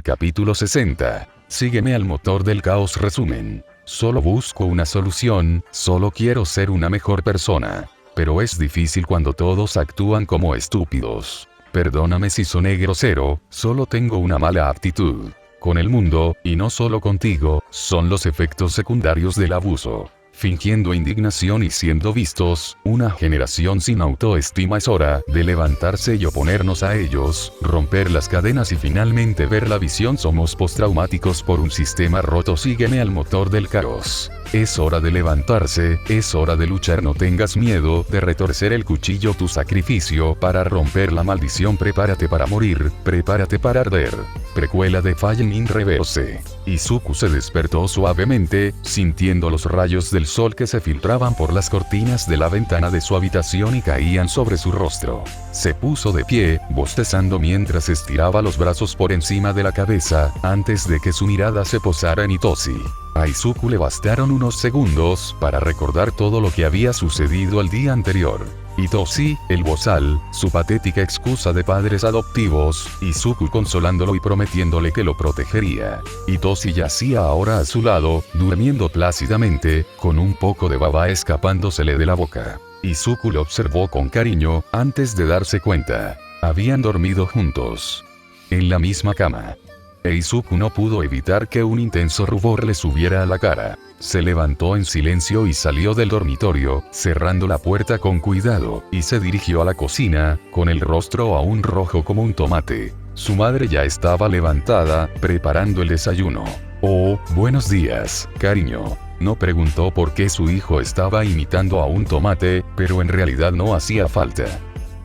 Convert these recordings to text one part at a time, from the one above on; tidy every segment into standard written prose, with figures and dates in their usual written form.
Capítulo 60. Sígueme al motor del caos. Resumen. Solo busco una solución, solo quiero ser una mejor persona. Pero es difícil cuando todos actúan como estúpidos. Perdóname si soné grosero, solo tengo una mala actitud. Con el mundo, y no solo contigo, son los efectos secundarios del abuso. Fingiendo indignación y siendo vistos, una generación sin autoestima. Es hora de levantarse y oponernos a ellos, romper las cadenas y finalmente ver la visión. Somos postraumáticos por un sistema roto. Sígueme al motor del caos. Es hora de levantarse, es hora de luchar. No tengas miedo de retorcer el cuchillo. Tu sacrificio para romper la maldición. Prepárate para morir, prepárate para arder. Precuela de Fallen in Reverse. Izuku se despertó suavemente, sintiendo los rayos del sol que se filtraban por las cortinas de la ventana de su habitación y caían sobre su rostro. Se puso de pie, bostezando mientras estiraba los brazos por encima de la cabeza, antes de que su mirada se posara en Hitoshi. A Izuku le bastaron unos segundos para recordar todo lo que había sucedido el día anterior. Hitoshi, el bozal, su patética excusa de padres adoptivos, Izuku consolándolo y prometiéndole que lo protegería. Hitoshi yacía ahora a su lado, durmiendo plácidamente, con un poco de baba escapándosele de la boca. Izuku lo observó con cariño, antes de darse cuenta. Habían dormido juntos. En la misma cama. Izuku no pudo evitar que un intenso rubor le subiera a la cara. Se levantó en silencio y salió del dormitorio, cerrando la puerta con cuidado, y se dirigió a la cocina, con el rostro aún rojo como un tomate. Su madre ya estaba levantada, preparando el desayuno. Oh, buenos días, cariño. No preguntó por qué su hijo estaba imitando a un tomate, pero en realidad no hacía falta.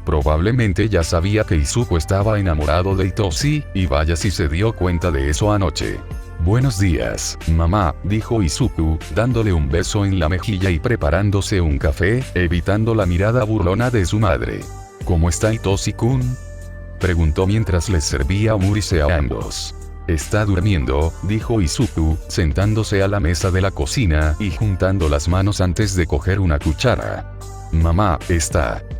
Probablemente ya sabía que Izuku estaba enamorado de Hitoshi, y vaya si se dio cuenta de eso anoche. Buenos días, mamá, dijo Izuku, dándole un beso en la mejilla y preparándose un café, evitando la mirada burlona de su madre. ¿Cómo está Hitoshi-kun? Preguntó mientras les servía omurise a ambos. Está durmiendo, dijo Izuku, sentándose a la mesa de la cocina y juntando las manos antes de coger una cuchara. Mamá,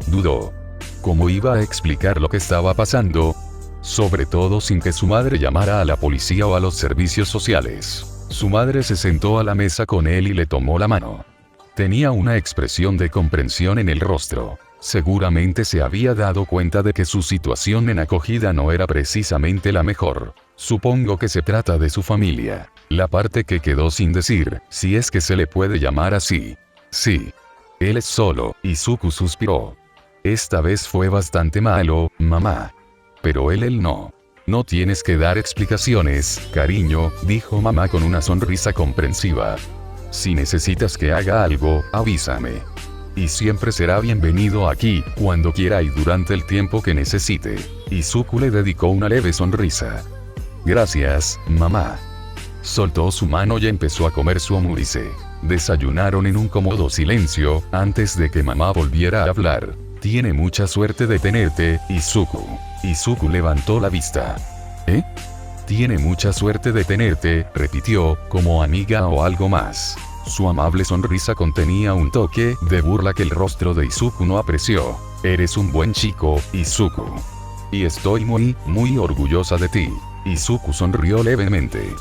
dudó. ¿Cómo iba a explicar lo que estaba pasando? Sobre todo sin que su madre llamara a la policía o a los servicios sociales. Su madre se sentó a la mesa con él y le tomó la mano. Tenía una expresión de comprensión en el rostro. Seguramente se había dado cuenta de que su situación en acogida no era precisamente la mejor. Supongo que se trata de su familia. La parte que quedó sin decir, si es que se le puede llamar así. Sí. Él es solo, Izuku suspiró. Esta vez fue bastante malo, mamá. Pero él no. No tienes que dar explicaciones, cariño, dijo mamá con una sonrisa comprensiva. Si necesitas que haga algo, avísame. Y siempre será bienvenido aquí, cuando quiera y durante el tiempo que necesite. Izuku le dedicó una leve sonrisa. Gracias, mamá. Soltó su mano y empezó a comer su omurise. Desayunaron en un cómodo silencio, antes de que mamá volviera a hablar. Tiene mucha suerte de tenerte, Izuku. Izuku levantó la vista. ¿Eh? Tiene mucha suerte de tenerte, repitió, como amiga o algo más. Su amable sonrisa contenía un toque de burla que el rostro de Izuku no apreció. Eres un buen chico, Izuku. Y estoy muy orgullosa de ti. Izuku sonrió levemente.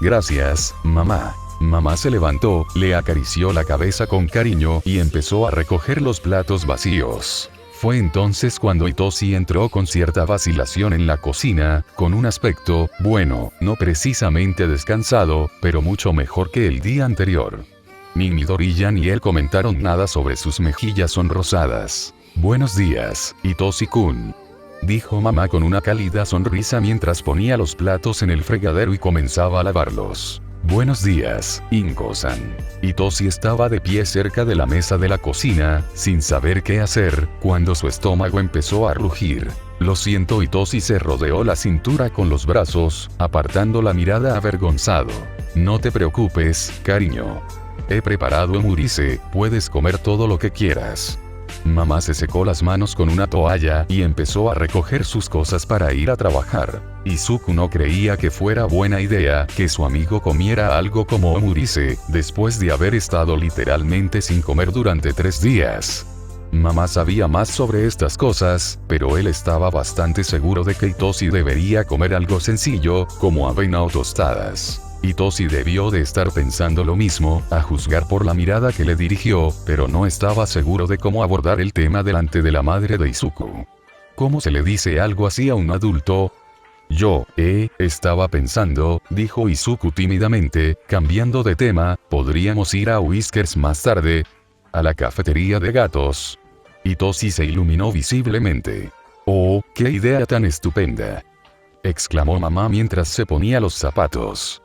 Gracias, mamá. Mamá se levantó, le acarició la cabeza con cariño y empezó a recoger los platos vacíos. Fue entonces cuando Hitoshi entró con cierta vacilación en la cocina, con un aspecto, bueno, no precisamente descansado, pero mucho mejor que el día anterior. Ni Midoriya ni él comentaron nada sobre sus mejillas sonrosadas. Buenos días, Hitoshi-kun. Dijo mamá con una cálida sonrisa mientras ponía los platos en el fregadero y comenzaba a lavarlos. Buenos días, Inko-san. Hitoshi estaba de pie cerca de la mesa de la cocina, sin saber qué hacer, cuando su estómago empezó a rugir. Lo siento. Hitoshi se rodeó la cintura con los brazos, apartando la mirada avergonzado. No te preocupes, cariño. He preparado omurise, puedes comer todo lo que quieras. Mamá se secó las manos con una toalla y empezó a recoger sus cosas para ir a trabajar. Izuku no creía que fuera buena idea que su amigo comiera algo como omurise, después de haber estado literalmente sin comer durante 3 días. Mamá sabía más sobre estas cosas, pero él estaba bastante seguro de que Hitoshi debería comer algo sencillo, como avena o tostadas. Hitoshi debió de estar pensando lo mismo, a juzgar por la mirada que le dirigió, pero no estaba seguro de cómo abordar el tema delante de la madre de Izuku. ¿Cómo se le dice algo así a un adulto? Estaba pensando, dijo Izuku tímidamente, cambiando de tema, ¿podríamos ir a Whiskers más tarde? A la cafetería de gatos. Hitoshi se iluminó visiblemente. ¡Oh, qué idea tan estupenda!, exclamó mamá mientras se ponía los zapatos.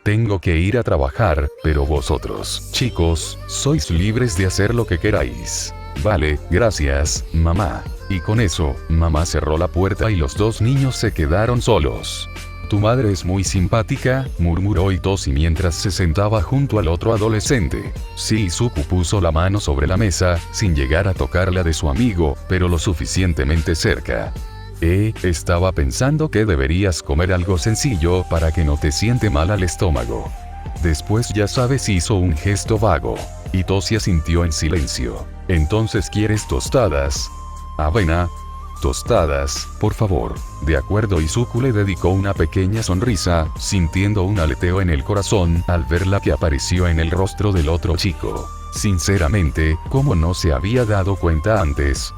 Tengo que ir a trabajar, pero vosotros, chicos, sois libres de hacer lo que queráis. Vale, gracias, mamá. Y con eso, mamá cerró la puerta y los dos niños se quedaron solos. Tu madre es muy simpática, murmuró Hitoshi mientras se sentaba junto al otro adolescente. Sí, Izuku puso la mano sobre la mesa, sin llegar a tocar la de su amigo, pero lo suficientemente cerca. Estaba pensando que deberías comer algo sencillo para que no te siente mal al estómago. Después ya sabes, hizo un gesto vago. Hitoshi asintió en silencio. Entonces, ¿quieres tostadas? Avena. Tostadas, por favor. De acuerdo. Izuku le dedicó una pequeña sonrisa, sintiendo un aleteo en el corazón al ver la que apareció en el rostro del otro chico. Sinceramente, ¿cómo no se había dado cuenta antes?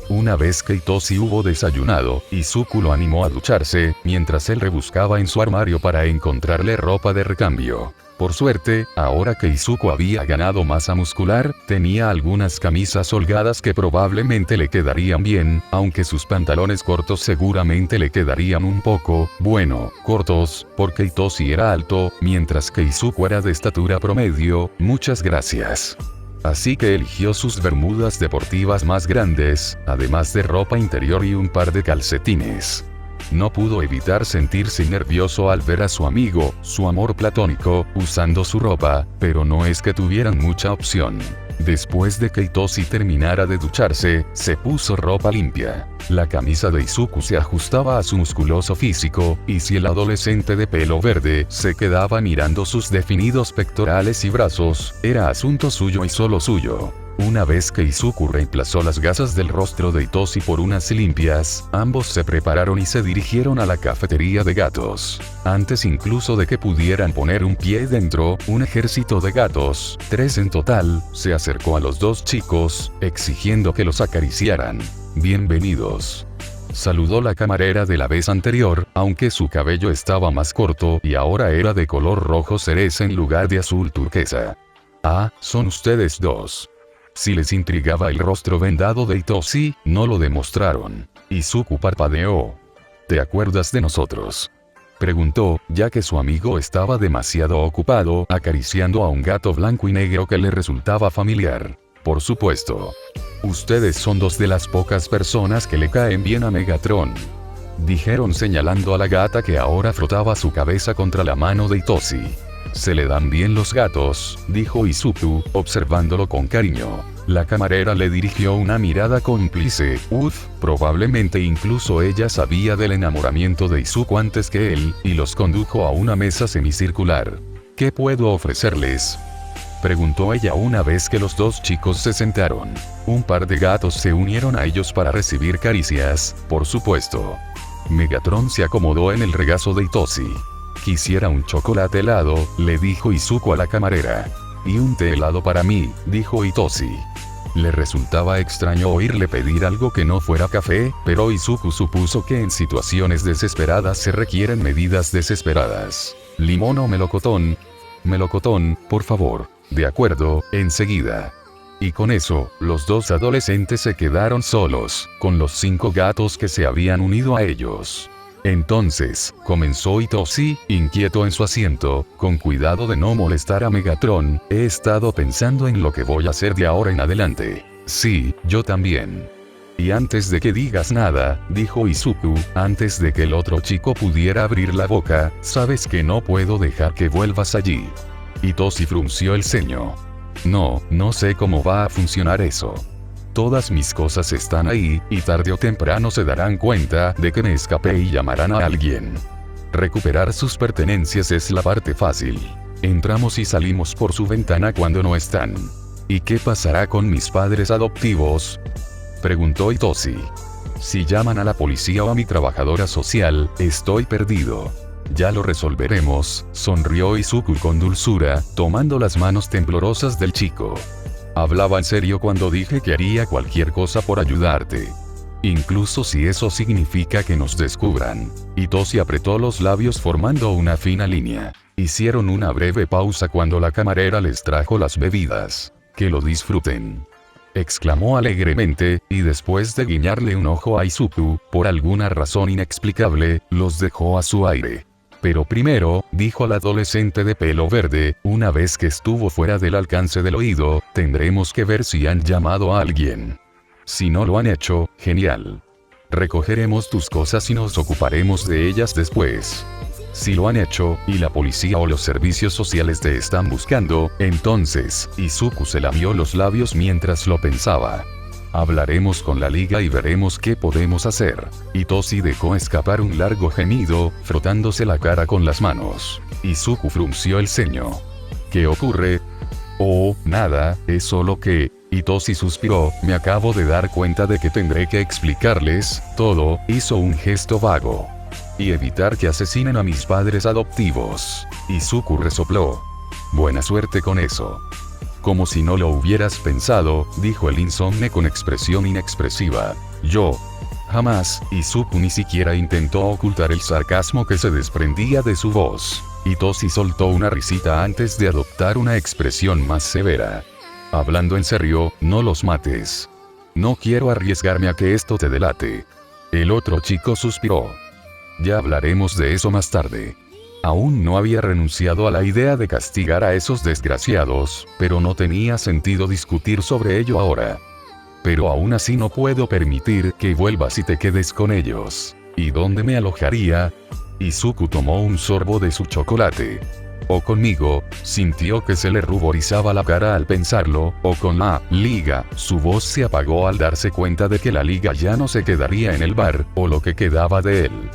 Una vez que Hitoshi hubo desayunado, Izuku lo animó a ducharse, mientras él rebuscaba en su armario para encontrarle ropa de recambio. Por suerte, ahora que Izuku había ganado masa muscular, tenía algunas camisas holgadas que probablemente le quedarían bien, aunque sus pantalones cortos seguramente le quedarían un poco, bueno, cortos, porque Hitoshi era alto, mientras que Izuku era de estatura promedio. Muchas gracias. Así que eligió sus bermudas deportivas más grandes, además de ropa interior y un par de calcetines. No pudo evitar sentirse nervioso al ver a su amigo, su amor platónico, usando su ropa, pero no es que tuvieran mucha opción. Después de que Hitoshi terminara de ducharse, se puso ropa limpia. La camisa de Izuku se ajustaba a su musculoso físico, y si el adolescente de pelo verde se quedaba mirando sus definidos pectorales y brazos, era asunto suyo y solo suyo. Una vez que Izuku reemplazó las gasas del rostro de Hitoshi por unas limpias, ambos se prepararon y se dirigieron a la cafetería de gatos. Antes incluso de que pudieran poner un pie dentro, un ejército de gatos, 3 en total, se acercó a los dos chicos, exigiendo que los acariciaran. Bienvenidos. Saludó la camarera de la vez anterior, aunque su cabello estaba más corto y ahora era de color rojo cereza en lugar de azul turquesa. Ah, son ustedes dos. Si les intrigaba el rostro vendado de Hitoshi, no lo demostraron. Izuku parpadeó. ¿Te acuerdas de nosotros?, preguntó, ya que su amigo estaba demasiado ocupado acariciando a un gato blanco y negro que le resultaba familiar. Por supuesto. Ustedes son dos de las pocas personas que le caen bien a Megatron, dijeron señalando a la gata que ahora frotaba su cabeza contra la mano de Hitoshi. Se le dan bien los gatos, dijo Izuku, observándolo con cariño. La camarera le dirigió una mirada cómplice. Probablemente incluso ella sabía del enamoramiento de Izuku antes que él, y los condujo a una mesa semicircular. ¿Qué puedo ofrecerles?, preguntó ella una vez que los dos chicos se sentaron. Un par de gatos se unieron a ellos para recibir caricias, por supuesto. Megatron se acomodó en el regazo de Hitoshi. Quisiera un chocolate helado, le dijo Izuku a la camarera. Y un té helado para mí, dijo Hitoshi. Le resultaba extraño oírle pedir algo que no fuera café, pero Izuku supuso que en situaciones desesperadas se requieren medidas desesperadas. ¿Limón o melocotón? Melocotón, por favor. De acuerdo, enseguida. Y con eso, los dos adolescentes se quedaron solos, con los 5 gatos que se habían unido a ellos. Entonces, comenzó Hitoshi, inquieto en su asiento, con cuidado de no molestar a Megatron. He estado pensando en lo que voy a hacer de ahora en adelante. Sí, yo también. Y antes de que digas nada, dijo Izuku, antes de que el otro chico pudiera abrir la boca, sabes que no puedo dejar que vuelvas allí. Hitoshi frunció el ceño. No sé cómo va a funcionar eso. Todas mis cosas están ahí, y tarde o temprano se darán cuenta de que me escapé y llamarán a alguien. Recuperar sus pertenencias es la parte fácil. Entramos y salimos por su ventana cuando no están. ¿Y qué pasará con mis padres adoptivos?, preguntó Hitoshi. Si llaman a la policía o a mi trabajadora social, estoy perdido. Ya lo resolveremos, sonrió Izuku con dulzura, tomando las manos temblorosas del chico. Hablaba en serio cuando dije que haría cualquier cosa por ayudarte. Incluso si eso significa que nos descubran. Hitoshi apretó los labios formando una fina línea. Hicieron una breve pausa cuando la camarera les trajo las bebidas. Que lo disfruten, exclamó alegremente, y después de guiñarle un ojo a Izuku, por alguna razón inexplicable, los dejó a su aire. Pero primero, dijo la adolescente de pelo verde, una vez que estuvo fuera del alcance del oído, tendremos que ver si han llamado a alguien. Si no lo han hecho, genial. Recogeremos tus cosas y nos ocuparemos de ellas después. Si lo han hecho, y la policía o los servicios sociales te están buscando, entonces, Izuku se lamió los labios mientras lo pensaba. Hablaremos con la liga y veremos qué podemos hacer. Hitoshi dejó escapar un largo gemido, frotándose la cara con las manos. Izuku frunció el ceño. ¿Qué ocurre? Oh, nada, es solo que... Hitoshi suspiró, me acabo de dar cuenta de que tendré que explicarles todo, hizo un gesto vago. Y evitar que asesinen a mis padres adoptivos. Izuku resopló. Buena suerte con eso. Como si no lo hubieras pensado, dijo el insomne con expresión inexpresiva. Yo. Jamás, Izuku ni siquiera intentó ocultar el sarcasmo que se desprendía de su voz. Hitoshi soltó una risita antes de adoptar una expresión más severa. Hablando en serio, no los mates. No quiero arriesgarme a que esto te delate. El otro chico suspiró. Ya hablaremos de eso más tarde. Aún no había renunciado a la idea de castigar a esos desgraciados, pero no tenía sentido discutir sobre ello ahora. Pero aún así no puedo permitir que vuelvas y te quedes con ellos. ¿Y dónde me alojaría? Izuku tomó un sorbo de su chocolate. O conmigo, sintió que se le ruborizaba la cara al pensarlo, o con la liga, su voz se apagó al darse cuenta de que la liga ya no se quedaría en el bar, o lo que quedaba de él.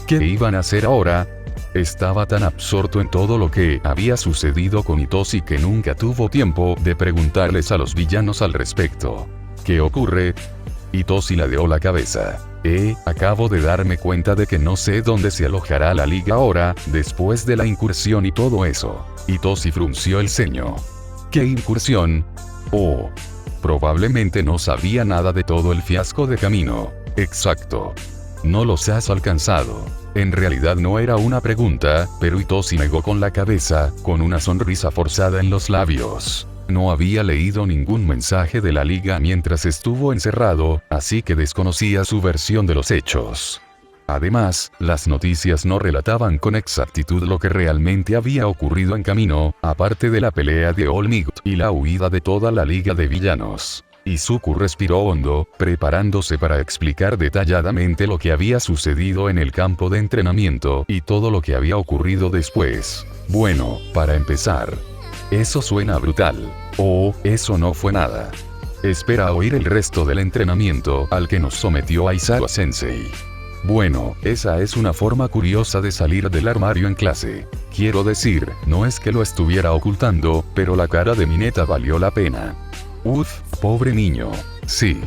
¿Qué iban a hacer ahora? Estaba tan absorto en todo lo que había sucedido con Hitoshi que nunca tuvo tiempo de preguntarles a los villanos al respecto. ¿Qué ocurre? Hitoshi ladeó la cabeza. Acabo de darme cuenta de que no sé dónde se alojará la liga ahora, después de la incursión y todo eso. Hitoshi frunció el ceño. ¿Qué incursión? Oh. Probablemente no sabía nada de todo el fiasco de camino. Exacto. No los has alcanzado. En realidad no era una pregunta, pero Hitoshi negó con la cabeza, con una sonrisa forzada en los labios. No había leído ningún mensaje de la liga mientras estuvo encerrado, así que desconocía su versión de los hechos. Además, las noticias no relataban con exactitud lo que realmente había ocurrido en camino, aparte de la pelea de All Might y la huida de toda la liga de villanos. Izuku respiró hondo, preparándose para explicar detalladamente lo que había sucedido en el campo de entrenamiento y todo lo que había ocurrido después. Bueno, para empezar. Eso suena brutal. Oh, eso no fue nada. Espera a oír el resto del entrenamiento al que nos sometió Aizawa Sensei. Bueno, esa es una forma curiosa de salir del armario en clase. Quiero decir, no es que lo estuviera ocultando, pero la cara de Mineta valió la pena. Uf, pobre niño. Sí.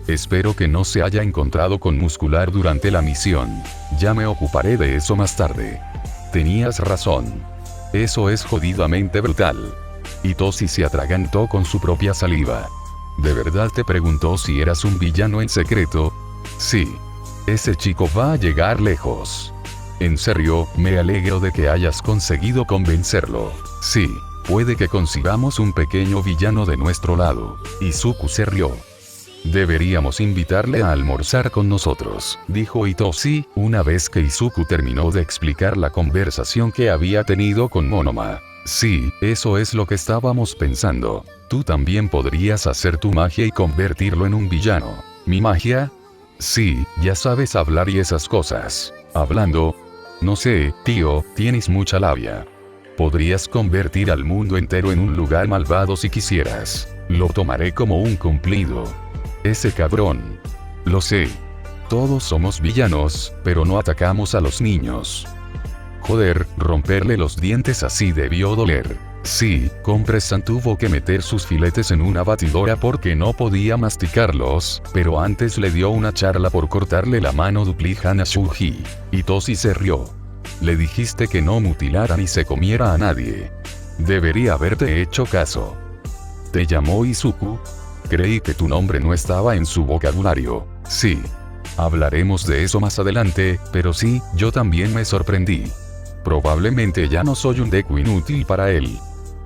Espero que no se haya encontrado con Muscular durante la misión. Ya me ocuparé de eso más tarde. Tenías razón. Eso es jodidamente brutal. Hitoshi se atragantó con su propia saliva. ¿De verdad te preguntó si eras un villano en secreto? Sí. Ese chico va a llegar lejos. En serio, me alegro de que hayas conseguido convencerlo. Sí. Puede que consigamos un pequeño villano de nuestro lado. Izuku se rió. Deberíamos invitarle a almorzar con nosotros, dijo Hitoshi, una vez que Izuku terminó de explicar la conversación que había tenido con Monoma. Sí, eso es lo que estábamos pensando. Tú también podrías hacer tu magia y convertirlo en un villano. ¿Mi magia? Sí, ya sabes hablar y esas cosas. Hablando. No sé, tío, tienes mucha labia. Podrías convertir al mundo entero en un lugar malvado si quisieras. Lo tomaré como un cumplido. Ese cabrón. Lo sé. Todos somos villanos, pero no atacamos a los niños. Joder, romperle los dientes así debió doler. Sí, Compresan tuvo que meter sus filetes en una batidora porque no podía masticarlos, pero antes le dio una charla por cortarle la mano duplijan a Shuji. Itoshi se rió. Le dijiste que no mutilara ni se comiera a nadie. Debería haberte hecho caso. ¿Te llamó Izuku? Creí que tu nombre no estaba en su vocabulario. Sí. Hablaremos de eso más adelante, pero sí, yo también me sorprendí. Probablemente ya no soy un Deku inútil para él.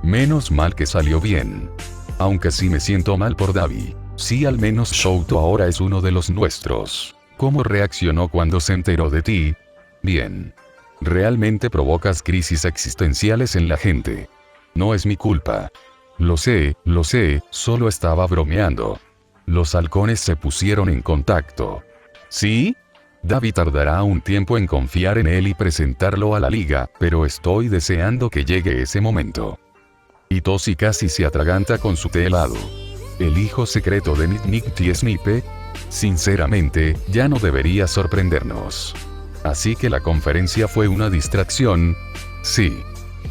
Menos mal que salió bien. Aunque sí me siento mal por Dabi. Sí, al menos Shouto ahora es uno de los nuestros. ¿Cómo reaccionó cuando se enteró de ti? Bien. Realmente provocas crisis existenciales en la gente. No es mi culpa. Lo sé, solo estaba bromeando. Los halcones se pusieron en contacto. ¿Sí? Dabi tardará un tiempo en confiar en él y presentarlo a la liga, pero estoy deseando que llegue ese momento. Itoshi casi se atraganta con su té helado. ¿El hijo secreto de Nick Snipe? Sinceramente, ya no debería sorprendernos. Así que la conferencia fue una distracción. Sí.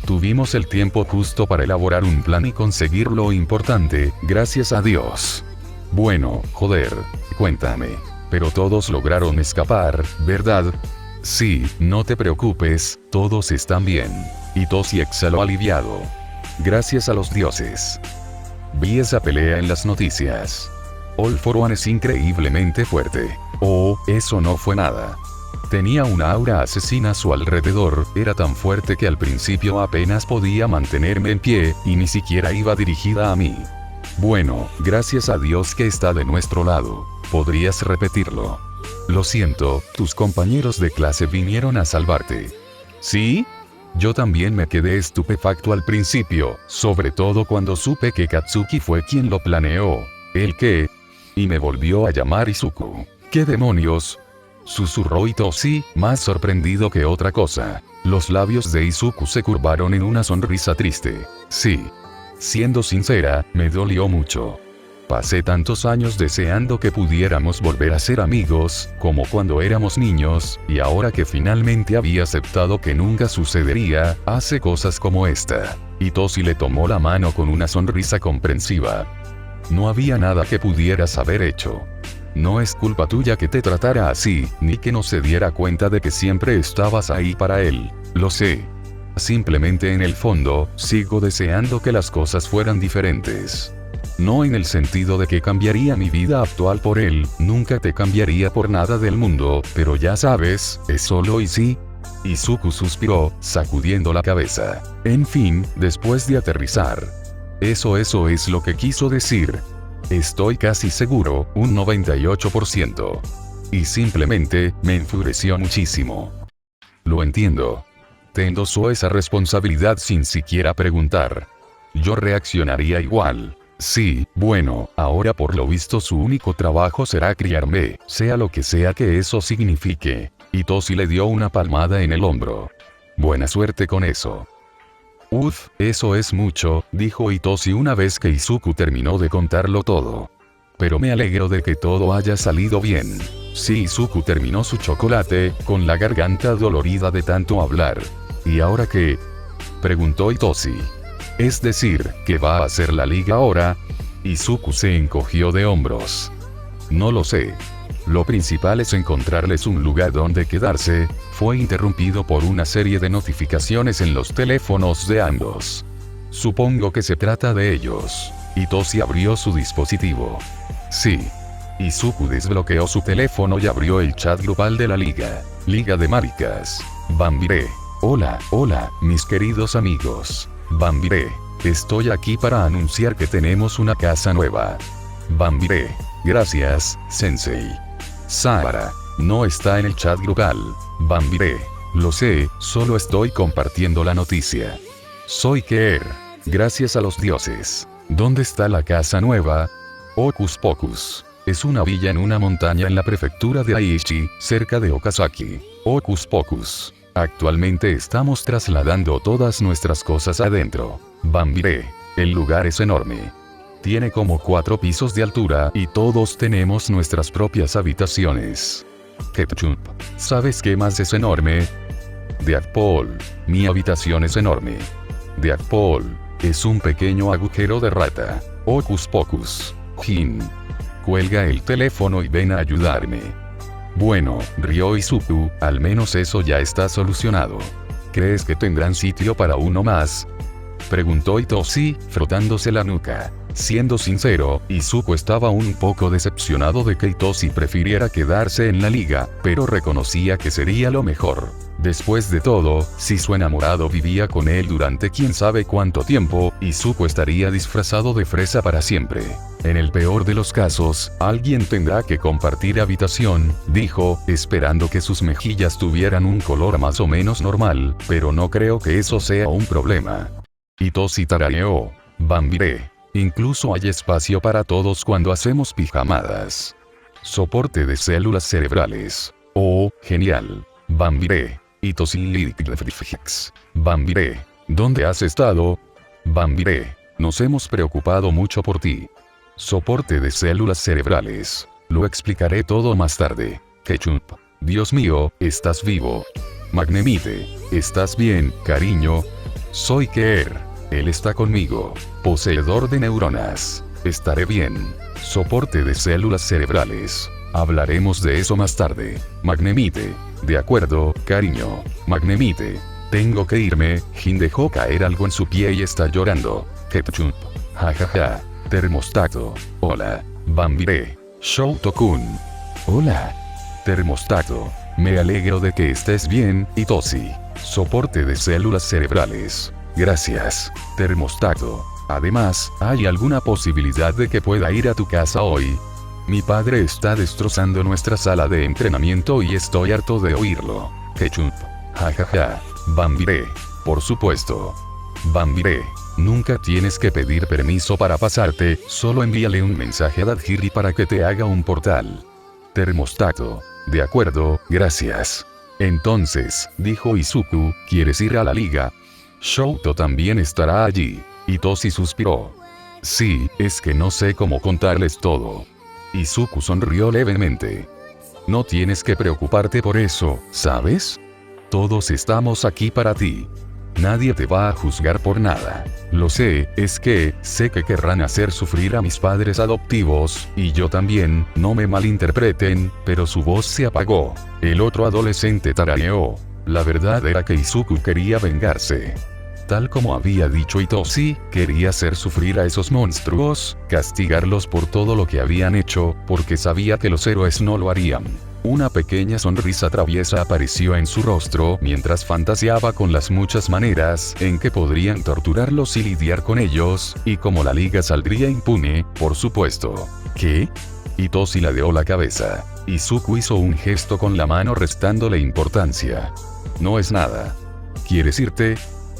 Tuvimos el tiempo justo para elaborar un plan y conseguir lo importante, gracias a Dios. Bueno, joder, cuéntame. Pero todos lograron escapar, ¿verdad? Sí, no te preocupes, todos están bien. Itoshi exhaló aliviado. Gracias a los dioses. Vi esa pelea en las noticias. All for One es increíblemente fuerte. Oh, eso no fue nada. Tenía una aura asesina a su alrededor, era tan fuerte que al principio apenas podía mantenerme en pie, y ni siquiera iba dirigida a mí. Bueno, gracias a Dios que está de nuestro lado. ¿Podrías repetirlo? Lo siento, tus compañeros de clase vinieron a salvarte. ¿Sí? Yo también me quedé estupefacto al principio, sobre todo cuando supe que Katsuki fue quien lo planeó. ¿El qué? Y me volvió a llamar Izuku. ¿Qué demonios? Susurró Itoshi, más sorprendido que otra cosa. Los labios de Izuku se curvaron en una sonrisa triste. Sí. Siendo sincera, me dolió mucho. Pasé tantos años deseando que pudiéramos volver a ser amigos, como cuando éramos niños, y ahora que finalmente había aceptado que nunca sucedería, hace cosas como esta. Itoshi le tomó la mano con una sonrisa comprensiva. No había nada que pudieras haber hecho. No es culpa tuya que te tratara así, ni que no se diera cuenta de que siempre estabas ahí para él. Lo sé. Simplemente en el fondo, sigo deseando que las cosas fueran diferentes. No en el sentido de que cambiaría mi vida actual por él, nunca te cambiaría por nada del mundo, pero ya sabes, es solo y sí. Izuku suspiró, sacudiendo la cabeza. En fin, después de aterrizar. Eso es lo que quiso decir. Estoy casi seguro, un 98%. Y simplemente, me enfureció muchísimo. Lo entiendo. Te endosó esa responsabilidad sin siquiera preguntar. Yo reaccionaría igual. Sí, bueno, ahora por lo visto su único trabajo será criarme, sea lo que sea que eso signifique. Itoshi le dio una palmada en el hombro. Buena suerte con eso. Uf, eso es mucho, dijo Itoshi una vez que Izuku terminó de contarlo todo. Pero me alegro de que todo haya salido bien. Sí, Izuku terminó su chocolate, con la garganta dolorida de tanto hablar. ¿Y ahora qué? Preguntó Itoshi. Es decir, ¿qué va a hacer la liga ahora? Izuku se encogió de hombros. No lo sé. Lo principal es encontrarles un lugar donde quedarse. Fue interrumpido por una serie de notificaciones en los teléfonos de ambos. Supongo que se trata de ellos. Itoshi abrió su dispositivo. Sí. Izuku desbloqueó su teléfono y abrió el chat grupal de la liga. Liga de maricas. Bambiré. Hola, mis queridos amigos. Bambiré. Estoy aquí para anunciar que tenemos una casa nueva. Bambiré. Gracias, Sensei. Sara. No está en el chat grupal. Bambiré. Lo sé, solo estoy compartiendo la noticia. Soy Keer. Gracias a los dioses. ¿Dónde está la casa nueva? Hocus Pocus. Es una villa en una montaña en la prefectura de Aichi, cerca de Okazaki. Hocus Pocus. Actualmente estamos trasladando todas nuestras cosas adentro. Bambiré. El lugar es enorme. Tiene como 4 pisos de altura y todos tenemos nuestras propias habitaciones. Ketchup. ¿Sabes qué más es enorme? Deadpool. Mi habitación es enorme. Deadpool. Es un pequeño agujero de rata. Hocus pocus. Jin. Cuelga el teléfono y ven a ayudarme. Bueno, rió Izuku, al menos eso ya está solucionado. ¿Crees que tendrán sitio para uno más? Preguntó Hitoshi, frotándose la nuca. Siendo sincero, Izuku estaba un poco decepcionado de que Hitoshi prefiriera quedarse en la liga, pero reconocía que sería lo mejor. Después de todo, si su enamorado vivía con él durante quién sabe cuánto tiempo, Izuku estaría disfrazado de fresa para siempre. En el peor de los casos, alguien tendrá que compartir habitación, dijo, esperando que sus mejillas tuvieran un color más o menos normal, pero no creo que eso sea un problema. Hitoshi tarareó. Bambiré. Incluso hay espacio para todos cuando hacemos pijamadas. Soporte de células cerebrales. Oh, genial. Bambiré. Hitoshi Bambiré. ¿Dónde has estado? Bambiré. Nos hemos preocupado mucho por ti. Soporte de células cerebrales. Lo explicaré todo más tarde. Ketchup. Dios mío, estás vivo. Magnemite. ¿Estás bien, cariño? Soy Keer. Él está conmigo. Poseedor de neuronas. Estaré bien. Soporte de células cerebrales. Hablaremos de eso más tarde. Magnemite. De acuerdo, cariño. Magnemite. Tengo que irme. Jin dejó caer algo en su pie y está llorando. Ketchup. Jajaja. Termostato. Hola. Bambiré. Shoto-kun. Hola. Termostato. Me alegro de que estés bien, Hitoshi. Soporte de células cerebrales. Gracias, termostato. Además, ¿hay alguna posibilidad de que pueda ir a tu casa hoy? Mi padre está destrozando nuestra sala de entrenamiento y estoy harto de oírlo. Ketchup. Jajaja. Bambiré. Por supuesto. Bambiré. Nunca tienes que pedir permiso para pasarte, solo envíale un mensaje a Dadhiri para que te haga un portal. Termostato. De acuerdo, gracias. Entonces, dijo Izuku, ¿quieres ir a la liga? Shoto también estará allí. Hitoshi suspiró. Sí, es que no sé cómo contarles todo. Izuku sonrió levemente. No tienes que preocuparte por eso, ¿sabes? Todos estamos aquí para ti. Nadie te va a juzgar por nada. Lo sé, es que, sé que querrán hacer sufrir a mis padres adoptivos, y yo también, no me malinterpreten, pero su voz se apagó. El otro adolescente tarareó. La verdad era que Izuku quería vengarse. Tal como había dicho Hitoshi, quería hacer sufrir a esos monstruos, castigarlos por todo lo que habían hecho, porque sabía que los héroes no lo harían. Una pequeña sonrisa traviesa apareció en su rostro mientras fantaseaba con las muchas maneras en que podrían torturarlos y lidiar con ellos, y como la liga saldría impune, por supuesto. ¿Qué? Hitoshi ladeó la cabeza. Izuku hizo un gesto con la mano restándole importancia. No es nada. ¿Quieres irte?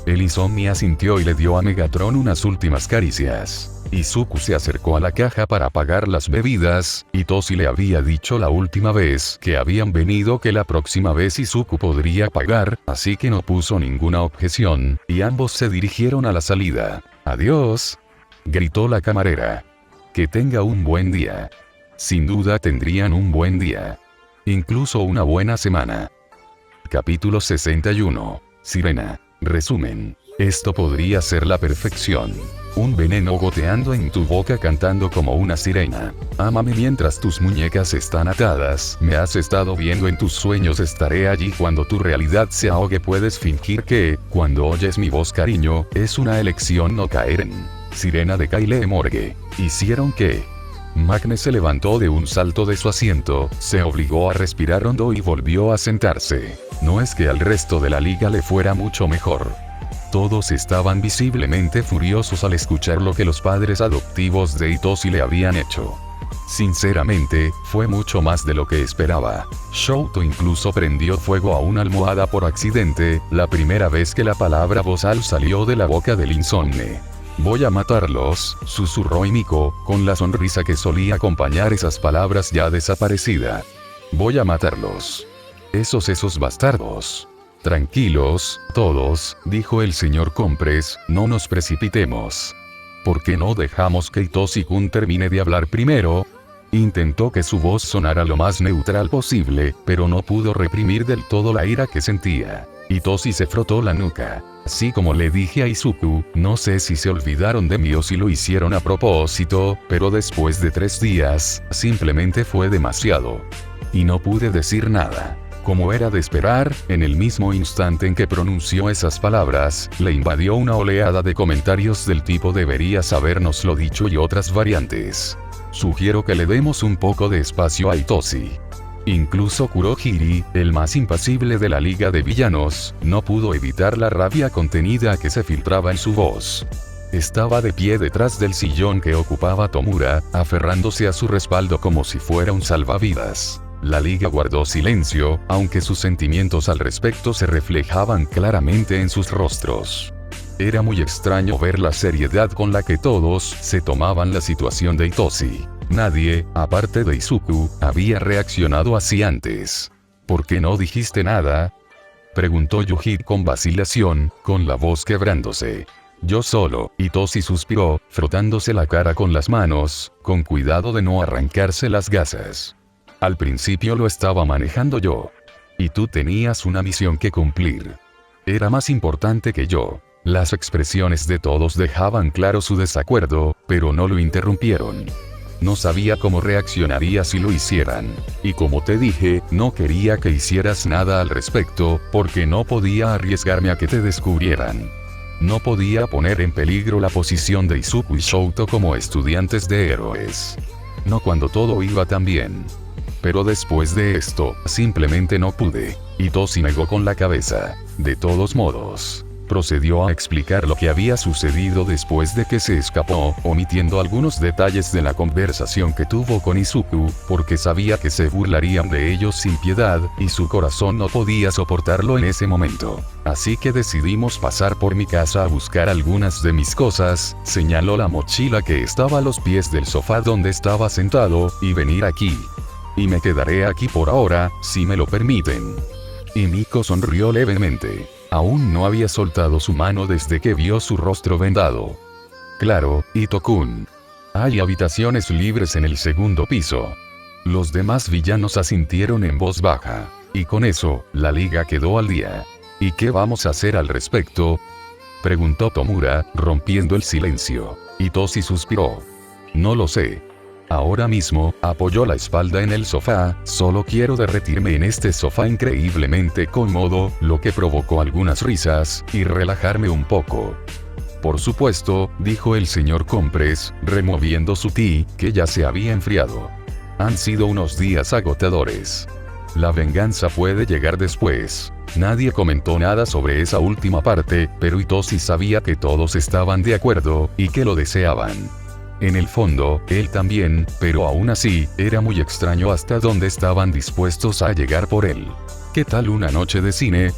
El Insomnia asintió y le dio a Megatron unas últimas caricias. Izuku se acercó a la caja para pagar las bebidas. Hitoshi le había dicho la última vez que habían venido que la próxima vez Izuku podría pagar, así que no puso ninguna objeción, y ambos se dirigieron a la salida. «Adiós», gritó la camarera. «Que tenga un buen día». Sin duda tendrían un buen día. Incluso una buena semana. Capítulo 61. Sirena. Resumen. Esto podría ser la perfección. Un veneno goteando en tu boca cantando como una sirena. Ámame mientras tus muñecas están atadas. Me has estado viendo en tus sueños. Estaré allí cuando tu realidad se ahogue. Puedes fingir que, cuando oyes mi voz cariño, es una elección no caer en. Sirena de Kyle Morgue. ¿Hicieron qué? Magne se levantó de un salto de su asiento, se obligó a respirar hondo y volvió a sentarse. No es que al resto de la liga le fuera mucho mejor. Todos estaban visiblemente furiosos al escuchar lo que los padres adoptivos de Hitoshi le habían hecho. Sinceramente, fue mucho más de lo que esperaba. Shoto incluso prendió fuego a una almohada por accidente, la primera vez que la palabra bozal salió de la boca del Insomne. «Voy a matarlos», susurró Miko, con la sonrisa que solía acompañar esas palabras ya desaparecida. «Voy a matarlos. Esos bastardos». «Tranquilos, todos», dijo el señor Compres, «no nos precipitemos. ¿Por qué no dejamos que Hitoshi-kun termine de hablar primero?» Intentó que su voz sonara lo más neutral posible, pero no pudo reprimir del todo la ira que sentía. Itoshi se frotó la nuca. Así como le dije a Izuku, no sé si se olvidaron de mí o si lo hicieron a propósito, pero después de 3 días, simplemente fue demasiado. Y no pude decir nada. Como era de esperar, en el mismo instante en que pronunció esas palabras, le invadió una oleada de comentarios del tipo deberías habernoslo dicho y otras variantes. Sugiero que le demos un poco de espacio a Itoshi. Incluso Kurohiri, el más impasible de la liga de villanos, no pudo evitar la rabia contenida que se filtraba en su voz. Estaba de pie detrás del sillón que ocupaba Tomura, aferrándose a su respaldo como si fuera un salvavidas. La liga guardó silencio, aunque sus sentimientos al respecto se reflejaban claramente en sus rostros. Era muy extraño ver la seriedad con la que todos se tomaban la situación de Itoshi. Nadie, aparte de Izuku, había reaccionado así antes. ¿Por qué no dijiste nada?, preguntó Yuji con vacilación, con la voz quebrándose. Yo solo, Itoshi suspiró, frotándose la cara con las manos, con cuidado de no arrancarse las gasas. Al principio lo estaba manejando yo. Y tú tenías una misión que cumplir. Era más importante que yo. Las expresiones de todos dejaban claro su desacuerdo, pero no lo interrumpieron. No sabía cómo reaccionaría si lo hicieran. Y como te dije, no quería que hicieras nada al respecto, porque no podía arriesgarme a que te descubrieran. No podía poner en peligro la posición de Izuku y Shouto como estudiantes de héroes. No cuando todo iba tan bien. Pero después de esto, simplemente no pude. Itoshi negó con la cabeza. De todos modos, procedió a explicar lo que había sucedido después de que se escapó, omitiendo algunos detalles de la conversación que tuvo con Izuku, porque sabía que se burlarían de ellos sin piedad, y su corazón no podía soportarlo en ese momento. Así que decidimos pasar por mi casa a buscar algunas de mis cosas, señaló la mochila que estaba a los pies del sofá donde estaba sentado, y venir aquí. Y me quedaré aquí por ahora, si me lo permiten. Y Miko sonrió levemente. Aún no había soltado su mano desde que vio su rostro vendado. Claro, Ito-kun. Hay habitaciones libres en el segundo piso. Los demás villanos asintieron en voz baja. Y con eso, la liga quedó al día. ¿Y qué vamos a hacer al respecto?, preguntó Tomura, rompiendo el silencio. Itoshi suspiró. No lo sé. Ahora mismo, apoyó la espalda en el sofá, solo quiero derretirme en este sofá increíblemente cómodo, lo que provocó algunas risas, y relajarme un poco. Por supuesto, dijo el señor Compress, removiendo su té, que ya se había enfriado. Han sido unos días agotadores. La venganza puede llegar después. Nadie comentó nada sobre esa última parte, pero Itoshi sabía que todos estaban de acuerdo, y que lo deseaban. En el fondo, él también, pero aún así, era muy extraño hasta dónde estaban dispuestos a llegar por él. ¿Qué tal una noche de cine?,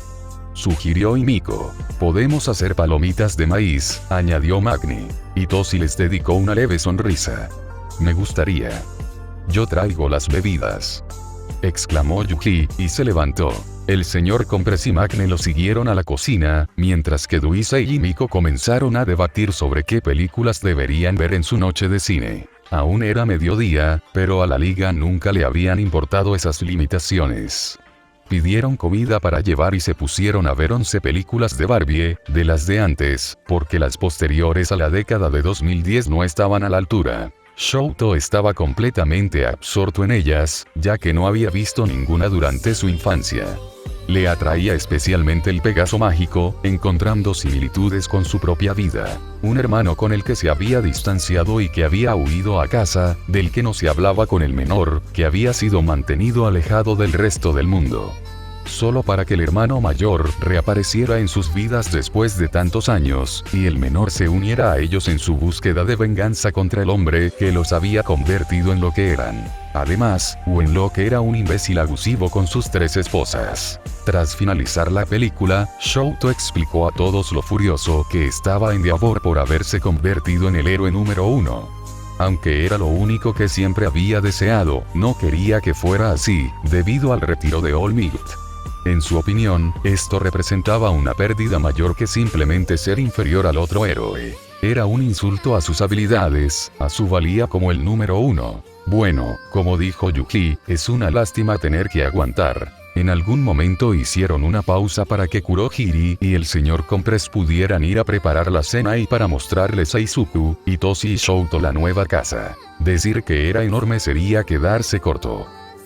sugirió Himiko. Podemos hacer palomitas de maíz, añadió Magni. Itoshi les dedicó una leve sonrisa. Me gustaría. Yo traigo las bebidas, exclamó Yuji, y se levantó. El señor Compress y Magni lo siguieron a la cocina, mientras que Duisa y Himiko comenzaron a debatir sobre qué películas deberían ver en su noche de cine. Aún era mediodía, pero a la liga nunca le habían importado esas limitaciones. Pidieron comida para llevar y se pusieron a ver 11 películas de Barbie, de las de antes, porque las posteriores a la década de 2010 no estaban a la altura. Shouto estaba completamente absorto en ellas, ya que no había visto ninguna durante su infancia. Le atraía especialmente el Pegaso mágico, encontrando similitudes con su propia vida. Un hermano con el que se había distanciado y que había huido a casa, del que no se hablaba con el menor, que había sido mantenido alejado del resto del mundo. Solo para que el hermano mayor reapareciera en sus vidas después de tantos años, y el menor se uniera a ellos en su búsqueda de venganza contra el hombre que los había convertido en lo que eran. Además, Wenlock era un imbécil abusivo con sus 3 esposas. Tras finalizar la película, Shouto explicó a todos lo furioso que estaba Endeavor por haberse convertido en el héroe número 1. Aunque era lo único que siempre había deseado, no quería que fuera así, debido al retiro de All Might. En su opinión, esto representaba una pérdida mayor que simplemente ser inferior al otro héroe. Era un insulto a sus habilidades, a su valía como el número 1. Bueno, como dijo Yuji, es una lástima tener que aguantar. En algún momento hicieron una pausa para que Kurohiri y el señor Compress pudieran ir a preparar la cena y para mostrarles a Izuku, Hitoshi y Shouto la nueva casa. Decir que era enorme sería quedarse corto.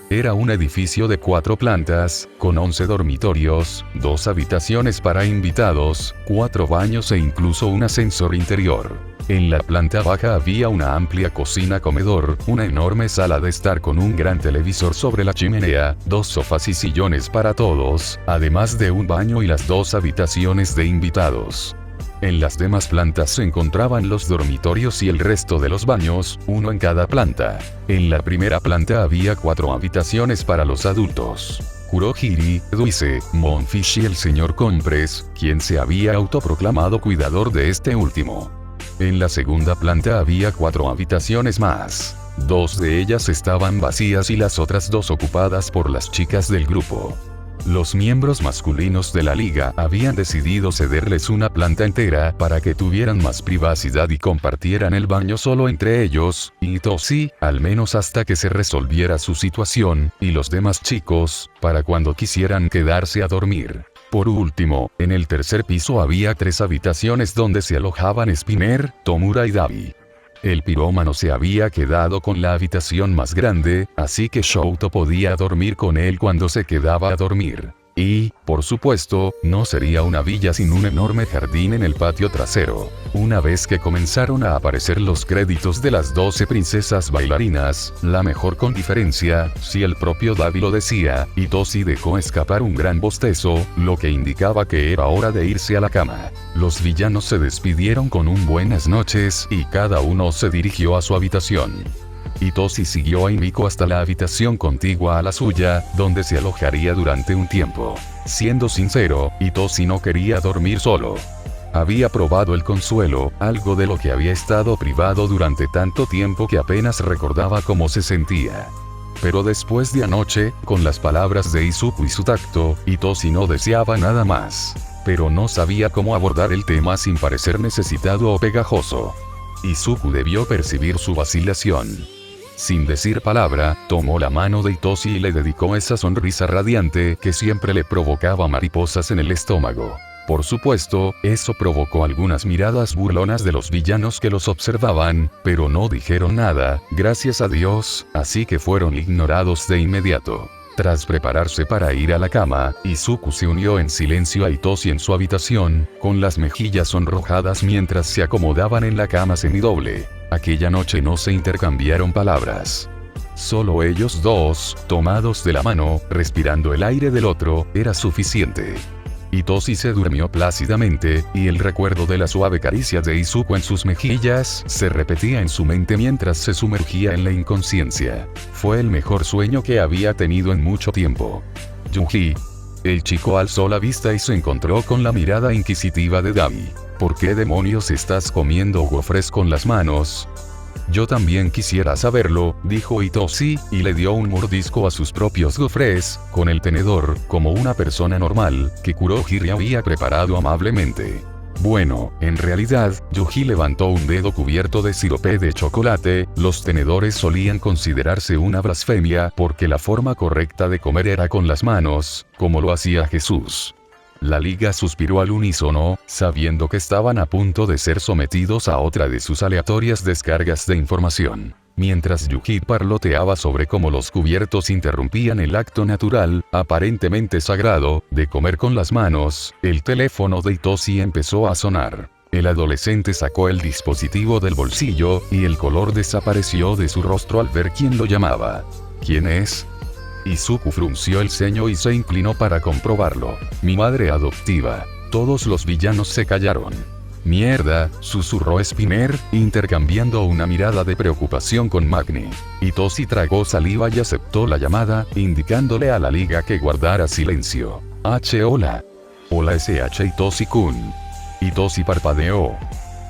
Era un edificio de 4 plantas, con 11 dormitorios, 2 habitaciones para invitados, 4 baños e incluso un ascensor interior. En la planta baja había una amplia cocina-comedor, una enorme sala de estar con un gran televisor sobre la chimenea, 2 sofás y sillones para todos, además de un baño y las 2 habitaciones de invitados. En las demás plantas se encontraban los dormitorios y el resto de los baños, uno en cada planta. En la primera planta había 4 habitaciones para los adultos. Kurohiri, Duise, Monfish y el señor Compress, quien se había autoproclamado cuidador de este último. En la segunda planta había 4 habitaciones más. 2 de ellas estaban vacías y las otras 2 ocupadas por las chicas del grupo. Los miembros masculinos de la liga habían decidido cederles una planta entera para que tuvieran más privacidad y compartieran el baño solo entre ellos, y Hitoshi, al menos hasta que se resolviera su situación, y los demás chicos, para cuando quisieran quedarse a dormir. Por último, en el tercer piso había 3 habitaciones donde se alojaban Spinner, Tomura y Dabi. El pirómano se había quedado con la habitación más grande, así que Shouto podía dormir con él cuando se quedaba a dormir. Y, por supuesto, no sería una villa sin un enorme jardín en el patio trasero. Una vez que comenzaron a aparecer los créditos de las 12 princesas bailarinas, la mejor con diferencia, si el propio Dabi lo decía, Hitoshi dejó escapar un gran bostezo, lo que indicaba que era hora de irse a la cama. Los villanos se despidieron con un buenas noches y cada uno se dirigió a su habitación. Hitoshi siguió a Himiko hasta la habitación contigua a la suya, donde se alojaría durante un tiempo. Siendo sincero, Hitoshi no quería dormir solo. Había probado el consuelo, algo de lo que había estado privado durante tanto tiempo que apenas recordaba cómo se sentía. Pero después de anoche, con las palabras de Izuku y su tacto, Hitoshi no deseaba nada más. Pero no sabía cómo abordar el tema sin parecer necesitado o pegajoso. Izuku debió percibir su vacilación. Sin decir palabra, tomó la mano de Hitoshi y le dedicó esa sonrisa radiante que siempre le provocaba mariposas en el estómago. Por supuesto, eso provocó algunas miradas burlonas de los villanos que los observaban, pero no dijeron nada, gracias a Dios, así que fueron ignorados de inmediato. Tras prepararse para ir a la cama, Izuku se unió en silencio a Hitoshi en su habitación, con las mejillas sonrojadas mientras se acomodaban en la cama semidoble. Aquella noche no se intercambiaron palabras. Solo ellos dos, tomados de la mano, respirando el aire del otro, era suficiente. Hitoshi se durmió plácidamente, y el recuerdo de la suave caricia de Izuku en sus mejillas se repetía en su mente mientras se sumergía en la inconsciencia. Fue el mejor sueño que había tenido en mucho tiempo. Yuji. El chico alzó la vista y se encontró con la mirada inquisitiva de Dabi. ¿Por qué demonios estás comiendo gofres con las manos? Yo también quisiera saberlo, dijo Hitoshi, y le dio un mordisco a sus propios gofres, con el tenedor, como una persona normal, que Kurohiri había preparado amablemente. Bueno, en realidad, Yuji levantó un dedo cubierto de sirope de chocolate. Los tenedores solían considerarse una blasfemia porque la forma correcta de comer era con las manos, como lo hacía Jesús. La liga suspiró al unísono, sabiendo que estaban a punto de ser sometidos a otra de sus aleatorias descargas de información. Mientras Yuji parloteaba sobre cómo los cubiertos interrumpían el acto natural, aparentemente sagrado, de comer con las manos, el teléfono de Hitoshi empezó a sonar. El adolescente sacó el dispositivo del bolsillo, y el color desapareció de su rostro al ver quién lo llamaba. ¿Quién es? Izuku frunció el ceño y se inclinó para comprobarlo. Mi madre adoptiva. Todos los villanos se callaron. Mierda, susurró Spinner, intercambiando una mirada de preocupación con Magni. Hitoshi tragó saliva y aceptó la llamada, indicándole a la liga que guardara silencio. Hola. Hola SH Hitoshi-kun. Hitoshi parpadeó.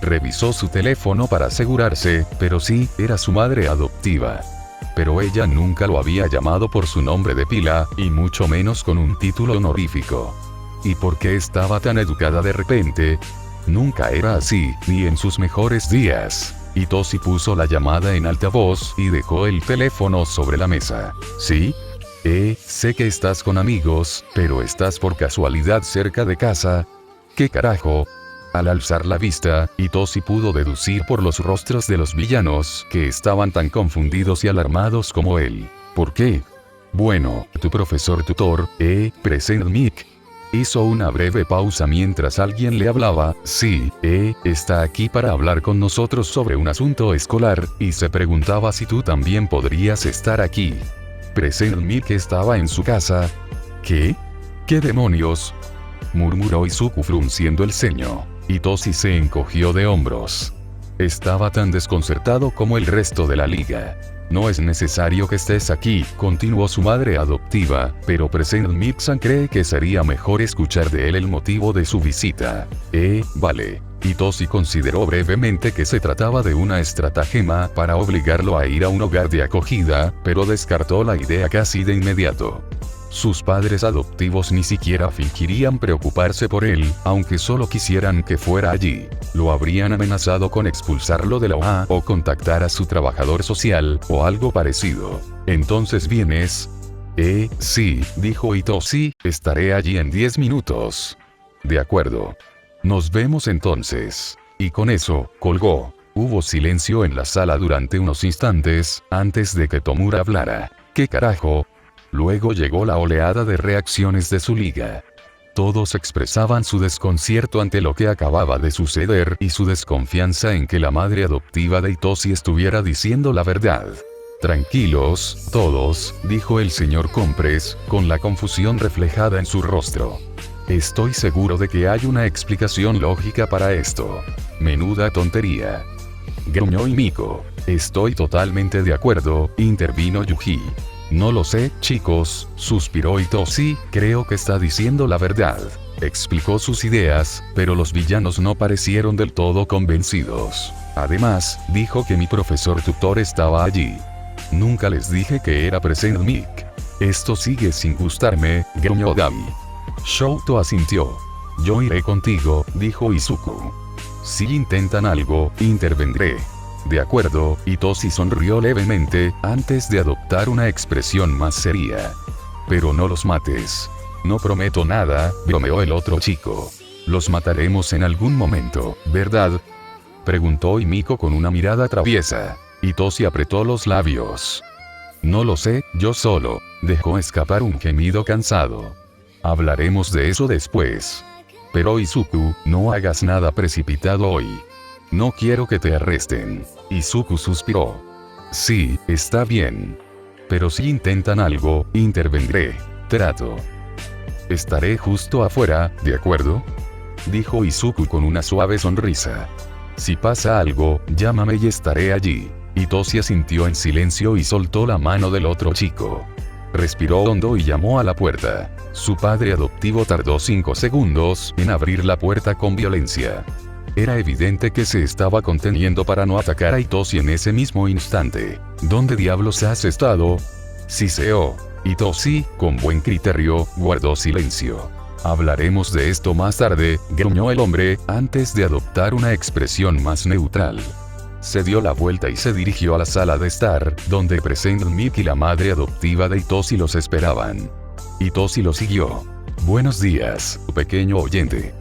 Revisó su teléfono para asegurarse, pero sí, era su madre adoptiva. Pero ella nunca lo había llamado por su nombre de pila, y mucho menos con un título honorífico. ¿Y por qué estaba tan educada de repente? Nunca era así, ni en sus mejores días. Hitoshi puso la llamada en altavoz y dejó el teléfono sobre la mesa. ¿Sí? Sé que estás con amigos, pero ¿estás por casualidad cerca de casa? ¿Qué carajo? Al alzar la vista, Itoshi pudo deducir por los rostros de los villanos que estaban tan confundidos y alarmados como él. ¿Por qué? Bueno, tu profesor tutor, Present Mic. Hizo una breve pausa mientras alguien le hablaba. Sí, está aquí para hablar con nosotros sobre un asunto escolar, y se preguntaba si tú también podrías estar aquí. Present Mic estaba en su casa. ¿Qué? ¿Qué demonios? Murmuró Izuku frunciendo el ceño. Itoshi se encogió de hombros. Estaba tan desconcertado como el resto de la liga. No es necesario que estés aquí, continuó su madre adoptiva, pero Present Mic-san cree que sería mejor escuchar de él el motivo de su visita. Vale. Itoshi consideró brevemente que se trataba de una estratagema para obligarlo a ir a un hogar de acogida, pero descartó la idea casi de inmediato. Sus padres adoptivos ni siquiera fingirían preocuparse por él, aunque solo quisieran que fuera allí. Lo habrían amenazado con expulsarlo de la OA o contactar a su trabajador social, o algo parecido. ¿Entonces vienes? Sí, dijo Itoshi, estaré allí en 10 minutos. De acuerdo. Nos vemos entonces. Y con eso, colgó. Hubo silencio en la sala durante unos instantes, antes de que Tomura hablara. ¿Qué carajo? Luego llegó la oleada de reacciones de su liga. Todos expresaban su desconcierto ante lo que acababa de suceder y su desconfianza en que la madre adoptiva de Itoshi estuviera diciendo la verdad. Tranquilos, todos, dijo el señor Compress, con la confusión reflejada en su rostro. Estoy seguro de que hay una explicación lógica para esto. Menuda tontería. Gruñó Miko. Estoy totalmente de acuerdo, intervino Yuji. No lo sé, chicos, suspiró Itoshi, creo que está diciendo la verdad. Explicó sus ideas, pero los villanos no parecieron del todo convencidos. Además, dijo que mi profesor tutor estaba allí. Nunca les dije que era Present Mic. Esto sigue sin gustarme, gruñó Dabi. Shouto asintió. Yo iré contigo, dijo Izuku. Si intentan algo, intervendré. De acuerdo, Itoshi sonrió levemente, antes de adoptar una expresión más seria. Pero no los mates. No prometo nada, bromeó el otro chico. Los mataremos en algún momento, ¿verdad? Preguntó Miko con una mirada traviesa. Itoshi apretó los labios. No lo sé, yo solo. Dejó escapar un gemido cansado. Hablaremos de eso después. Pero Izuku, no hagas nada precipitado hoy. No quiero que te arresten. Izuku suspiró. Sí, está bien. Pero si intentan algo, intervendré. Trato. Estaré justo afuera, ¿de acuerdo? Dijo Izuku con una suave sonrisa. Si pasa algo, llámame y estaré allí. Itoshi asintió en silencio y soltó la mano del otro chico. Respiró hondo y llamó a la puerta. Su padre adoptivo tardó 5 segundos en abrir la puerta con violencia. Era evidente que se estaba conteniendo para no atacar a Itoshi en ese mismo instante. ¿Dónde diablos has estado? Siseó. Itoshi, con buen criterio, guardó silencio. Hablaremos de esto más tarde, gruñó el hombre, antes de adoptar una expresión más neutral. Se dio la vuelta y se dirigió a la sala de estar, donde Present Mic y la madre adoptiva de Itoshi los esperaban. Itoshi lo siguió. Buenos días, pequeño oyente.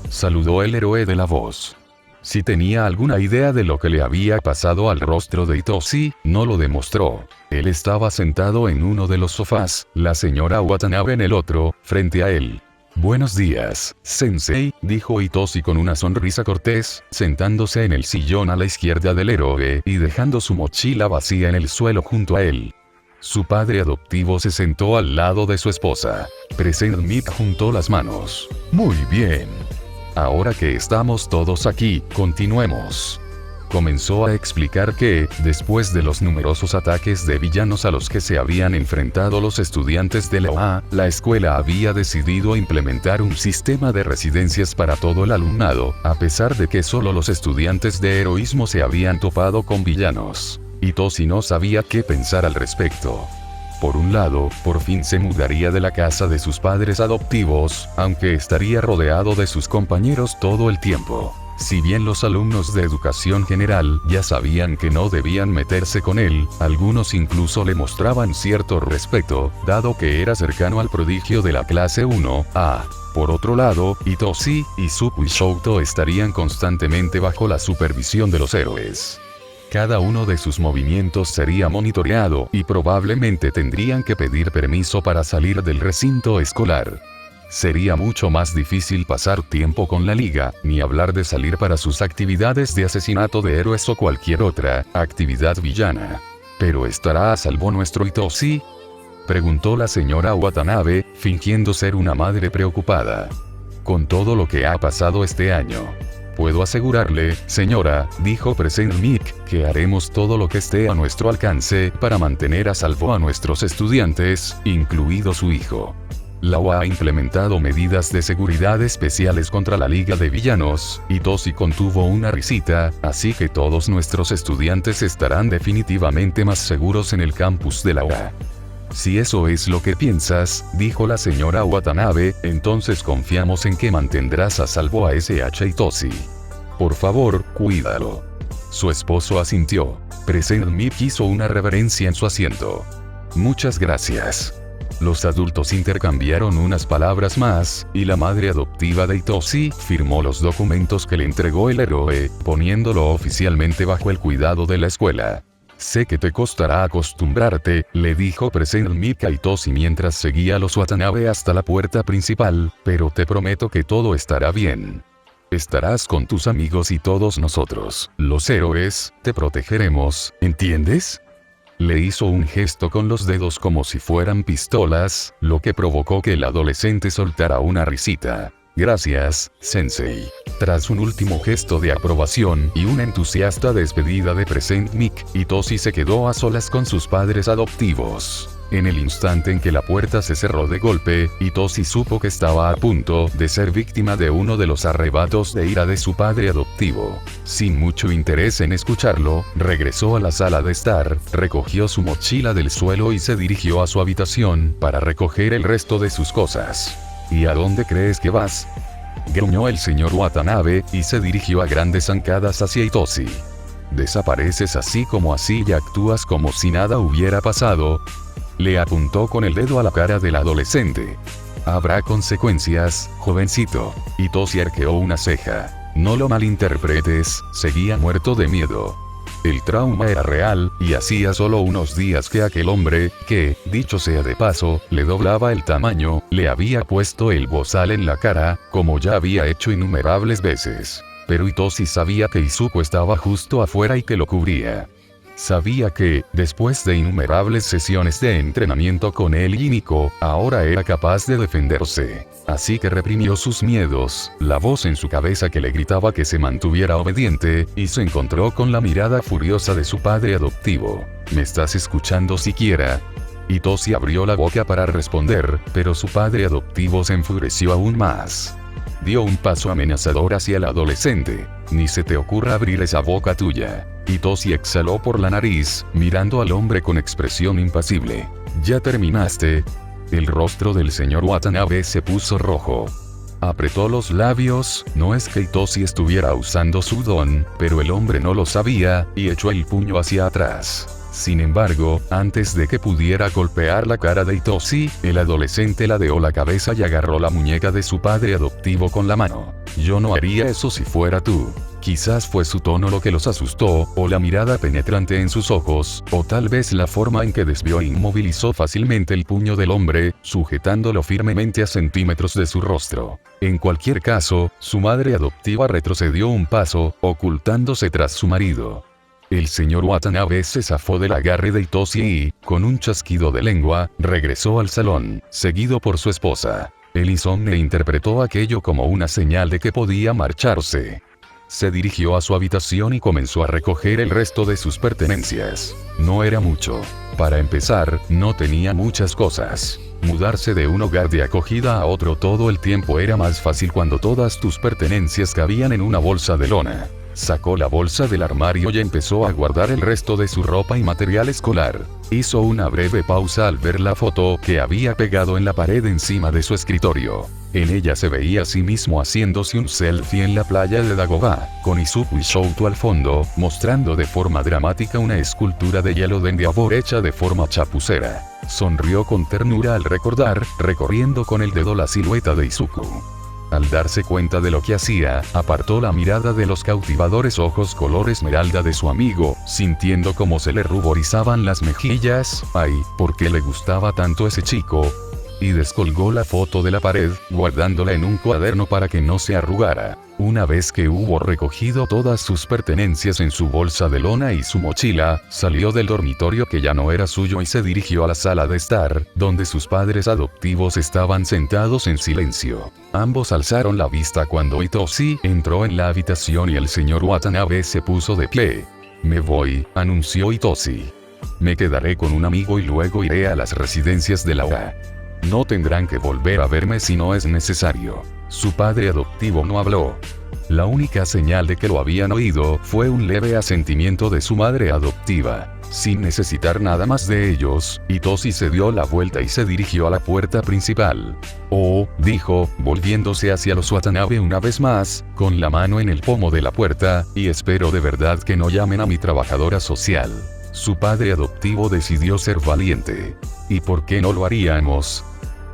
Saludó el héroe de la voz. Si tenía alguna idea de lo que le había pasado al rostro de Itoshi, no lo demostró. Él estaba sentado en uno de los sofás, la señora Watanabe en el otro, frente a él. Buenos días, sensei, dijo Itoshi con una sonrisa cortés, sentándose en el sillón a la izquierda del héroe y dejando su mochila vacía en el suelo junto a él. Su padre adoptivo se sentó al lado de su esposa. Present Mic juntó las manos. Muy bien. Ahora que estamos todos aquí, continuemos. Comenzó a explicar que, después de los numerosos ataques de villanos a los que se habían enfrentado los estudiantes de la OA, la escuela había decidido implementar un sistema de residencias para todo el alumnado, a pesar de que solo los estudiantes de heroísmo se habían topado con villanos. Itoshi no sabía qué pensar al respecto. Por un lado, por fin se mudaría de la casa de sus padres adoptivos, aunque estaría rodeado de sus compañeros todo el tiempo. Si bien los alumnos de educación general ya sabían que no debían meterse con él, algunos incluso le mostraban cierto respeto, dado que era cercano al prodigio de la clase 1A. Por otro lado, Hitoshi, Izuku y Shouto estarían constantemente bajo la supervisión de los héroes. Cada uno de sus movimientos sería monitoreado y probablemente tendrían que pedir permiso para salir del recinto escolar. Sería mucho más difícil pasar tiempo con la liga, ni hablar de salir para sus actividades de asesinato de héroes o cualquier otra actividad villana. ¿Pero estará a salvo nuestro Hitoshi?, preguntó la señora Watanabe, fingiendo ser una madre preocupada. Con todo lo que ha pasado este año. Puedo asegurarle, señora, dijo Present Mic, que haremos todo lo que esté a nuestro alcance para mantener a salvo a nuestros estudiantes, incluido su hijo. La UA ha implementado medidas de seguridad especiales contra la Liga de Villanos, y Hitoshi contuvo una risita, así que todos nuestros estudiantes estarán definitivamente más seguros en el campus de la UA. Si eso es lo que piensas, dijo la señora Watanabe, entonces confiamos en que mantendrás a salvo a SH Hitoshi. Por favor, cuídalo. Su esposo asintió. Present Mic hizo una reverencia en su asiento. Muchas gracias. Los adultos intercambiaron unas palabras más, y la madre adoptiva de Hitoshi firmó los documentos que le entregó el héroe, poniéndolo oficialmente bajo el cuidado de la escuela. Sé que te costará acostumbrarte, le dijo Present Mic a Hitoshi mientras seguía a los Watanabe hasta la puerta principal, pero te prometo que todo estará bien. Estarás con tus amigos y todos nosotros, los héroes, te protegeremos, ¿entiendes? Le hizo un gesto con los dedos como si fueran pistolas, lo que provocó que el adolescente soltara una risita. Gracias, sensei. Tras un último gesto de aprobación y una entusiasta despedida de Present Mic, Hitoshi se quedó a solas con sus padres adoptivos. En el instante en que la puerta se cerró de golpe, Hitoshi supo que estaba a punto de ser víctima de uno de los arrebatos de ira de su padre adoptivo. Sin mucho interés en escucharlo, regresó a la sala de estar, recogió su mochila del suelo y se dirigió a su habitación para recoger el resto de sus cosas. ¿Y a dónde crees que vas?, gruñó el señor Watanabe, y se dirigió a grandes zancadas hacia Hitoshi. ¿Desapareces así como así y actúas como si nada hubiera pasado?, le apuntó con el dedo a la cara del adolescente. Habrá consecuencias, jovencito. Hitoshi arqueó una ceja. No lo malinterpretes, seguía muerto de miedo. El trauma era real, y hacía solo unos días que aquel hombre, que, dicho sea de paso, le doblaba el tamaño, le había puesto el bozal en la cara, como ya había hecho innumerables veces. Pero Hitoshi sabía que Izuku estaba justo afuera y que lo cubría. Sabía que, después de innumerables sesiones de entrenamiento con él y Nico, ahora era capaz de defenderse. Así que reprimió sus miedos, la voz en su cabeza que le gritaba que se mantuviera obediente, y se encontró con la mirada furiosa de su padre adoptivo. ¿Me estás escuchando siquiera? Hitoshi abrió la boca para responder, pero su padre adoptivo se enfureció aún más. Dio un paso amenazador hacia el adolescente. Ni se te ocurra abrir esa boca tuya. Hitoshi exhaló por la nariz, mirando al hombre con expresión impasible. ¿Ya terminaste? El rostro del señor Watanabe se puso rojo. Apretó los labios, no es que Hitoshi estuviera usando su don, pero el hombre no lo sabía, y echó el puño hacia atrás. Sin embargo, antes de que pudiera golpear la cara de Hitoshi, el adolescente ladeó la cabeza y agarró la muñeca de su padre adoptivo con la mano. Yo no haría eso si fuera tú. Quizás fue su tono lo que los asustó, o la mirada penetrante en sus ojos, o tal vez la forma en que desvió e inmovilizó fácilmente el puño del hombre, sujetándolo firmemente a centímetros de su rostro. En cualquier caso, su madre adoptiva retrocedió un paso, ocultándose tras su marido. El señor Watanabe se zafó del agarre de Hitoshi y, con un chasquido de lengua, regresó al salón, seguido por su esposa. El insomne interpretó aquello como una señal de que podía marcharse. Se dirigió a su habitación y comenzó a recoger el resto de sus pertenencias. No era mucho. Para empezar, no tenía muchas cosas. Mudarse de un hogar de acogida a otro todo el tiempo era más fácil cuando todas tus pertenencias cabían en una bolsa de lona. Sacó la bolsa del armario y empezó a guardar el resto de su ropa y material escolar. Hizo una breve pausa al ver la foto que había pegado en la pared encima de su escritorio. En ella se veía a sí mismo haciéndose un selfie en la playa de Dagobah, con Izuku y Shouto al fondo, mostrando de forma dramática una escultura de hielo de Endeavor hecha de forma chapucera. Sonrió con ternura al recordar, recorriendo con el dedo la silueta de Izuku. Al darse cuenta de lo que hacía, apartó la mirada de los cautivadores ojos color esmeralda de su amigo, sintiendo cómo se le ruborizaban las mejillas. Ay, ¿por qué le gustaba tanto ese chico? Y descolgó la foto de la pared, guardándola en un cuaderno para que no se arrugara. Una vez que hubo recogido todas sus pertenencias en su bolsa de lona y su mochila, salió del dormitorio que ya no era suyo y se dirigió a la sala de estar, donde sus padres adoptivos estaban sentados en silencio. Ambos alzaron la vista cuando Hitoshi entró en la habitación y el señor Watanabe se puso de pie. Me voy, anunció Hitoshi. Me quedaré con un amigo y luego iré a las residencias de la OA. No tendrán que volver a verme si no es necesario. Su padre adoptivo no habló. La única señal de que lo habían oído fue un leve asentimiento de su madre adoptiva. Sin necesitar nada más de ellos, Hitoshi se dio la vuelta y se dirigió a la puerta principal. Oh, dijo, volviéndose hacia los Watanabe una vez más, con la mano en el pomo de la puerta, y espero de verdad que no llamen a mi trabajadora social. Su padre adoptivo decidió ser valiente. ¿Y por qué no lo haríamos?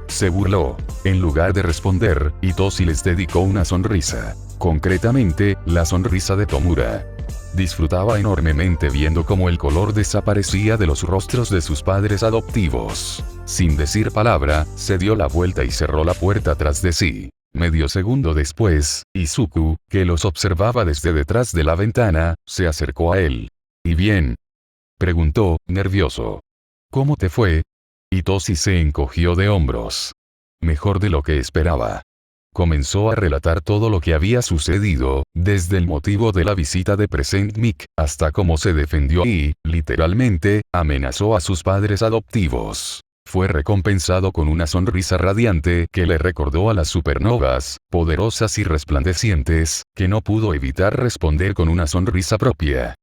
Se burló. En lugar de responder, Hitoshi les dedicó una sonrisa. Concretamente, la sonrisa de Tomura. Disfrutaba enormemente viendo cómo el color desaparecía de los rostros de sus padres adoptivos. Sin decir palabra, se dio la vuelta y cerró la puerta tras de sí. Medio segundo después, Izuku, que los observaba desde detrás de la ventana, se acercó a él. ¿Y bien? Preguntó, nervioso. ¿Cómo te fue? Hitoshi se encogió de hombros. Mejor de lo que esperaba. Comenzó a relatar todo lo que había sucedido, desde el motivo de la visita de Present Mic, hasta cómo se defendió y, literalmente, amenazó a sus padres adoptivos. Fue recompensado con una sonrisa radiante que le recordó a las supernovas, poderosas y resplandecientes, que no pudo evitar responder con una sonrisa propia.